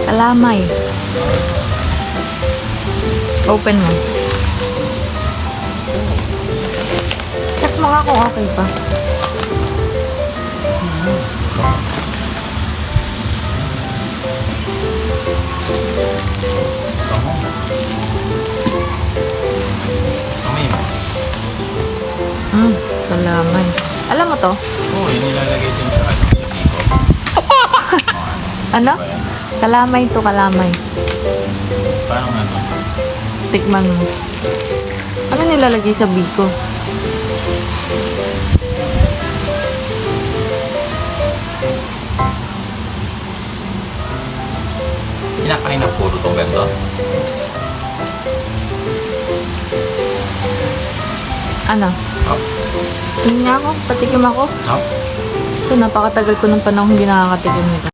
Kalamay. Open mo. Check mo nga kung okay pa. Kalamay. Alam mo to? Oo, yun nilalagay din sa biko. Ano? Kalamay to, kalamay. Parang ano? Tikman mo. Ano nilalagay sa biko? Kinakain ng puro tong ganito? Ano? Oh. Tingin nga ako, patikim ako. Oh. So, napakatagal ko ng panahon hindi nakakatikim nito.